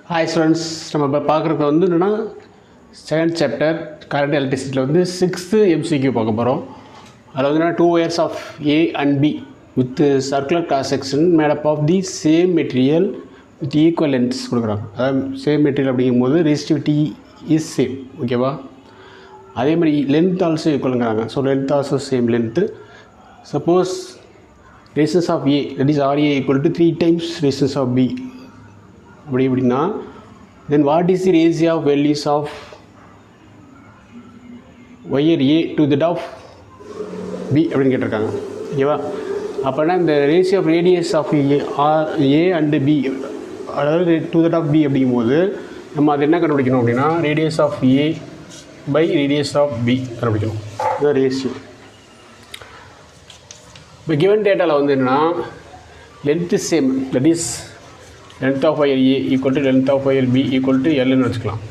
Hi students, நம்ம இப்போ பார்க்குறது வந்து என்னென்னா செகண்ட் சாப்டர் கரண்ட் எலக்ட்ரிசிட்டியில் வந்து 6th MCQ பார்க்க போகிறோம். அதில் வந்து என்னென்னா 2 wires of A and B with circular cross section made up of the same material with equal lengths கொடுக்குறாங்க. அதாவது சேம் மெட்டீரியல் அப்படிங்கும்போது ரெசிஸ்டிவிட்டி இஸ் சேம், ஓகேவா? அதே மாதிரி லென்த் ஆல்சோ ஈக்குவலுங்கிறாங்க. So length also same length. Suppose resistance of A that is RA equal to 3 times resistance of B அப்படின்னா then what is the ratio of values of wire A to that of B அப்படின்னு கேட்டிருக்காங்க, ஓகேவா? அப்போனா இந்த ratio of radius of A and B அதாவது to that of B அப்படிங்கும்போது நம்ம அது என்ன கண்டுபிடிக்கணும் அப்படின்னா radius of A by radius of B கண்டுபிடிக்கணும். இதுதான் ரேஷியோ. இப்போ கிவன் டேட்டாவில் வந்து என்னென்னா length same, that is length of wire A equal to length of wire B equal to L ன்னு வச்சுக்கலாம்.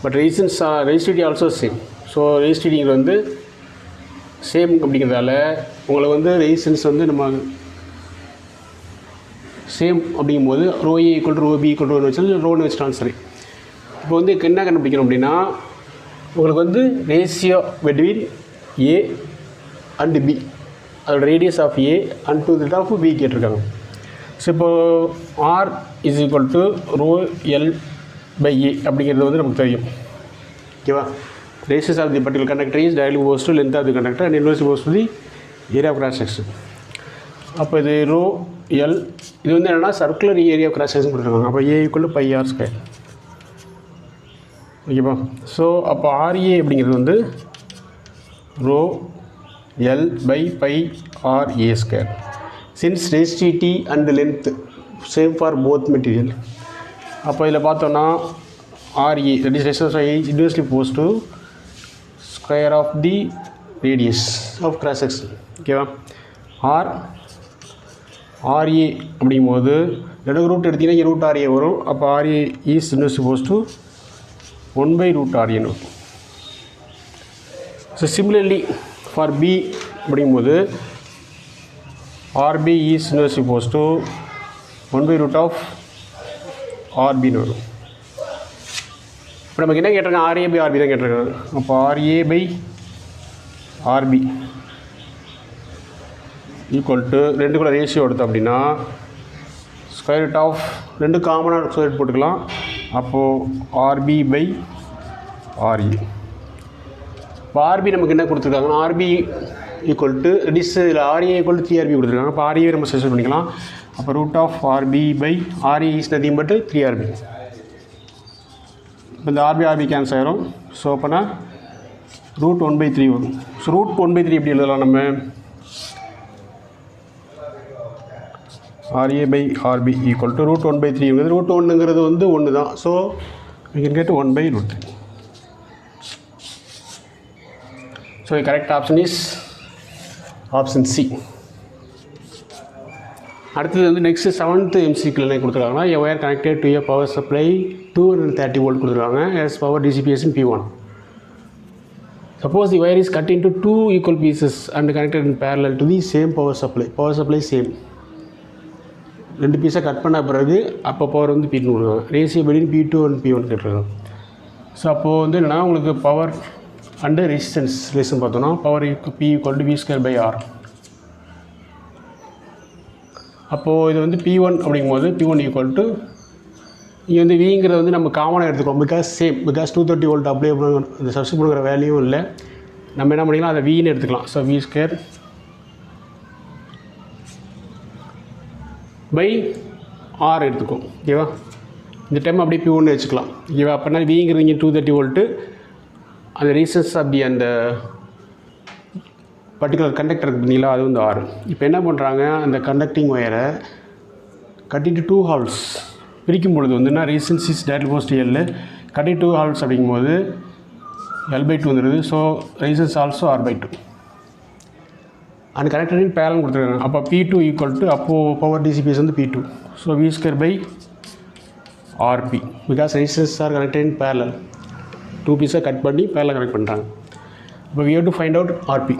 But resistivity also same. So resistivity வந்து same அப்படிங்கிறதால உங்களுக்கு வந்து ரெசிஸ்டன்ஸ் வந்து நம்ம சேம் அப்படிங்கும்போது rho A equal to rho B equal to ரோன்னு வச்சாலும் ரோன்னு வச்சுட்டாலும் சரி. இப்போ வந்து என்ன கண்டுபிடிக்கணும் அப்படின்னா உங்களுக்கு வந்து ratio between A and B, அதோட radius of A and to that of B கேட்டிருக்காங்க. ஸோ இப்போது R is equal to rho L by A அப்படிங்கிறது வந்து நமக்கு தெரியும், ஓகேவா? Ratios of the particular conductor is directly opposed to length of the conductor and inversely opposed to the area of cross section. அப்போ இது row L, இது வந்து என்னென்னா circular area of cross section கொடுத்துருக்காங்க. அப்போ A equal to pi R square, ஓகேவா? So அப்போ RA அப்படிங்கிறது வந்து rho L by pi RA square. Since resistivity and length same for both material, அப்போ இதில் பார்த்தோன்னா RA that is resistance is inversely opposed to square of the radius of cross section, ஓகேவா? RA அப்படிங்கும்போது ரெண்டு root எடுத்திங்கன்னா root RA வரும். அப்போ RA is inversely opposed to 1 by root RA வரும். ஸோ similarly for B அப்படிங்கும்போது RB is inversely opposed to 1 by root of RB ன்னு வரும். இப்போ நமக்கு என்ன கேட்டிருக்காங்க? RA by RB தான் கேட்டிருக்காங்க. அப்போ RA by RB equal to ரெண்டுக்குள்ள ரேஷியோ எடுத்தோம் அப்படின்னா ஸ்கொயர் ரூட் ஆஃப் ரெண்டு காமனாக ஸ்கொயர் ரூட் போட்டுக்கலாம். அப்போது RB by RA. இப்போ RB நமக்கு என்ன கொடுத்துருக்காங்கன்னா RB ஈக்குவல் டு டிஸ் இதில் RA ஈக்குவல் டு 3RB கொடுத்துருக்காங்க. அப்போ RA நம்ம சப்ஸ்டிட்யூட் பண்ணிக்கலாம். அப்போ root of RB by RA is nothing but 3RB. இப்போ இந்த RB கேன்சல் ஆயிரும். ஸோ அப்போனா ரூட் 1/3 வரும். ஸோ ரூட் 1/3 எப்படி எழுதலாம் நம்ம? RA by RB equal to root 1/3. Root 1ங்கிறது வந்து 1 தான். So we can get 1/√3. So the correct option is option C. அடுத்தது வந்து நெக்ஸ்ட் 7th MCQ என்ன கொடுத்துருக்காங்கன்னா a wire connected to a power supply 230 volt கொடுத்துருக்காங்க as power dissipation P1. Suppose the wire is cut into 2 equal pieces and connected in parallel to the same power supply. Power supply same. ரெண்டு பீஸை cut பண்ண பிறகு அப்போ power வந்து P2 கொடுக்குறாங்க. Ratio between P2 and P1 கேட்டிருக்காங்க. So அப்போது வந்து என்னென்னா உங்களுக்கு பவர் அண்டு ரெசிஸ்டன்ஸ் ரிலேஷன் பார்த்தோன்னா power P equal to V square by R. அப்போது இது வந்து P1 அப்படிங்கும்போது P1 ஈக்குவல் டு இங்கே வந்து Vங்கிறத வந்து நம்ம காமனாக எடுத்துக்கோம். Because same, because 230 volt apply பண்ணுற இந்த சப்ஸ்டிட்யூட் பண்ணுற வேல்யூவும் இல்லை. நம்ம என்ன பண்ணிக்கலாம், அதை Vன்னு எடுத்துக்கலாம். So V square by R எடுத்துக்கும், ஓகேவா? இந்த டைம் அப்படியே P1 வச்சுக்கலாம், ஓகேவா? அப்படின்னா Vங்கிறது இங்கே 230 volt, அந்த ரீசன்ஸ் அப்படி அந்த பர்டிகுலர் கண்டக்டருக்கு பார்த்தீங்களா, அது வந்து R. இப்போ என்ன பண்ணுறாங்க, அந்த கண்டக்டிங் ஒயரை கட்டிட்டு 2 ஹால்ஸ் பிரிக்கும் பொழுது வந்துன்னா reasons is directly opposed to L, கட்டி 2 ஹால்ஸ் அப்படிங்கும்போது L/2 வந்துடுது. ஸோ ரீசன்ஸ் ஆல்சோ R/2 அந்த கனெக்டரின் பேரல் கொடுத்துருக்காங்க. அப்போ P2 ஈக்குவல் டு அப்போது பவர் டிசிபிஎஸ் வந்து P2. So V square by RP because resistance are connected in parallel. 2 பீஸை கட் பண்ணி பேரலாக கனெக்ட் பண்ணுறாங்க. இப்போ we have to find out RP.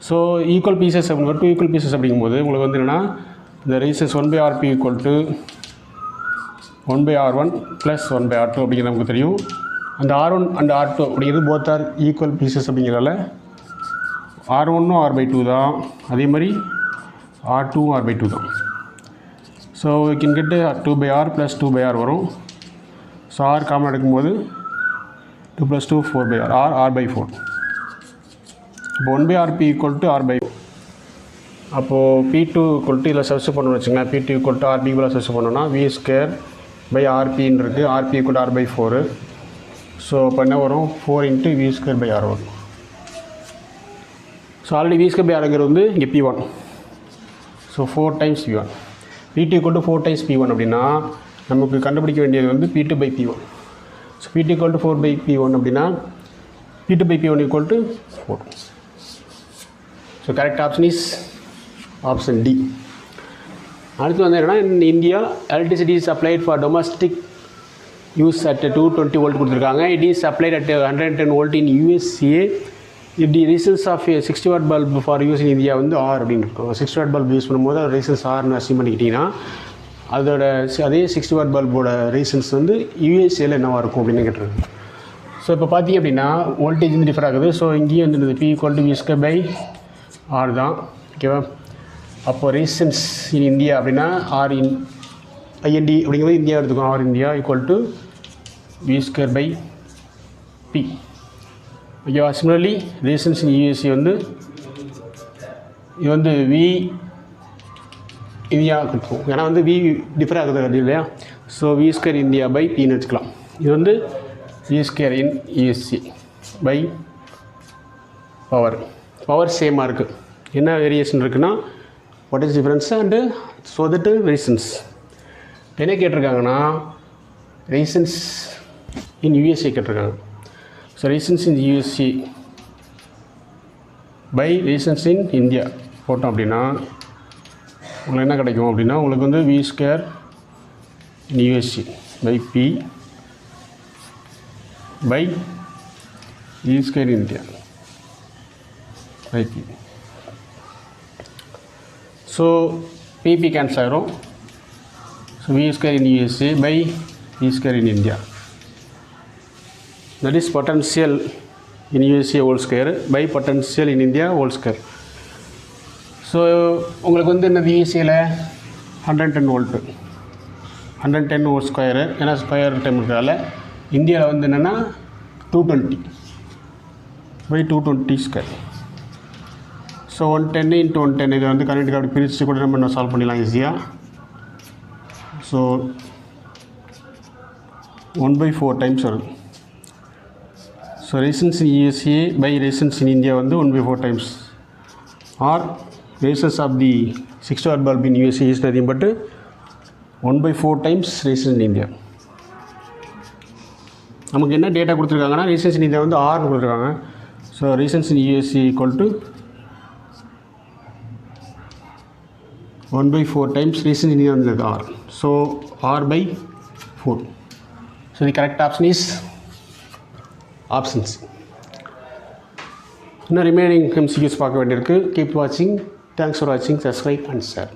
So equal pieces அப்படிங்கிற 2 ஈக்குவல் பீசஸ் அப்படிங்கும்போது உங்களுக்கு வந்து என்னென்னா இந்த resistance 1/RP equal to 1/r1 plus 1/r2 அப்படிங்கிறது நமக்கு தெரியும். அந்த R1 அண்ட் R2 அப்படிங்கிறது போத் ஆர் ஈக்குவல் பீசஸ் அப்படிங்கிறதால R1 R/2 தான், அதே மாதிரி R2 R/2 தான். So we can get 2/r plus 2/r வரும். ஸோ R காமன் எடுக்கும்போது 2 + 2 4/r, R/4. அப்போ 1/rp = R/4. அப்போது P2 = இதில் சப்ஸ்டிட் பண்ணணும்னு வச்சுங்களேன். P2 = RP போல் சப்ஸ்டிட் பண்ணோன்னா V²/RPன்னு இருக்குது. RP = R/4. ஸோ அப்போ என்ன வரும்? 4 × V²/R வரும். ஸோ ஆல்ரெடி V²/Rங்கிறது வந்து இங்கே P1. So 4 times P1. P2 = 4 times P1 அப்படின்னா நமக்கு கண்டுபிடிக்க வேண்டியது வந்து P2/P1. ஸோ P2 = 4/P1 அப்படின்னா P2/P1 = 4. So correct option is option D. அடுத்து வந்து என்னென்னா, in India electricity is applied for domestic use at 220 volt கொடுத்துருக்காங்க. It is applied at 110 volt in USA. It the resistance of 60 watt bulb for use in India வந்து R அப்படின்னு இருக்கும். 60 watt bulb use பண்ணும்போது அது reasons ஆர்னு assume பண்ணிக்கிட்டிங்கன்னா அதோட அதே 60 what பல்போட reasons வந்து யூஎஸ்ஏல என்னவாக இருக்கும் அப்படின்னு கேட்டுருங்க. ஸோ இப்போ பார்த்தீங்க அப்படின்னா வோல்டேஜ் வந்து டிஃபர் ஆகுது. ஸோ இங்கேயும் வந்து P = V²/R தான். ஓகேவா? அப்போது ரீசன்ஸ் இன் இந்தியா அப்படின்னா ஆர் இன் ஐஎன்டி அப்படிங்கிறது இந்தியா எடுத்துக்கோம். R India = V²/P. ஓகேவா? சிமிலர்லி ரீசன்ஸ் இன் யூஎஸ்ஏ வந்து இது வந்து வி இந்தியா கொடுத்துருவோம். ஏன்னா வந்து வி டிஃபர் ஆகுது இல்லையா? ஸோ V² India/Pன்னு வச்சுக்கலாம். இது வந்து V² in USA by power சேமாக இருக்குது. என்ன வேரியேஷன் இருக்குன்னா what is difference and so that resistance என்ன கேட்டிருக்காங்கன்னா ரீசன்ஸ் இன் யூஎஸ்ஏ கேட்டிருக்காங்க. So resistance in USA by resistance in India போட்டோம் அப்படின்னா உங்களுக்கு என்ன கிடைக்கும் அப்படின்னா உங்களுக்கு வந்து V² in USA/P by V² in India/P. So PP cancel ஆகிரும். So V² in USA by V² in India. That is potential in USA whole square by potential in India whole square. So உங்களுக்கு வந்து என்ன யூஎஸ்ஏல 110 volt 110 ஒரு square, ஏன்னா square time இருக்கிறதால. இந்தியாவில் வந்து என்னென்னா 220/220². ஸோ 110 × 110 இதை வந்து கரண்ட் அப்படி பிரித்து கூட நம்ம சால்வ் பண்ணிடலாம் ஈஸியாக. ஸோ 1/4 டைம்ஸ் வருது. So resistance in USA by resistance in India வந்து 1/4 times. R resistance of the 60 watt bulb in USA is nothing but 1/4 times resistance in India. நமக்கு என்ன டேட்டா கொடுத்துருக்காங்கன்னா ரீசன்ஸ் இன் இந்தியா வந்து ஆர்னு கொடுத்துருக்காங்க. So resistance in USA = 1/4 times resistance in India வந்து R. So R/4. So the correct option is option C. இன்னும் remaining MCQs பார்க்க வேண்டியிருக்கு. Keep வாட்சிங். தேங்க்ஸ் ஃபார் வாட்சிங். Subscribe and share.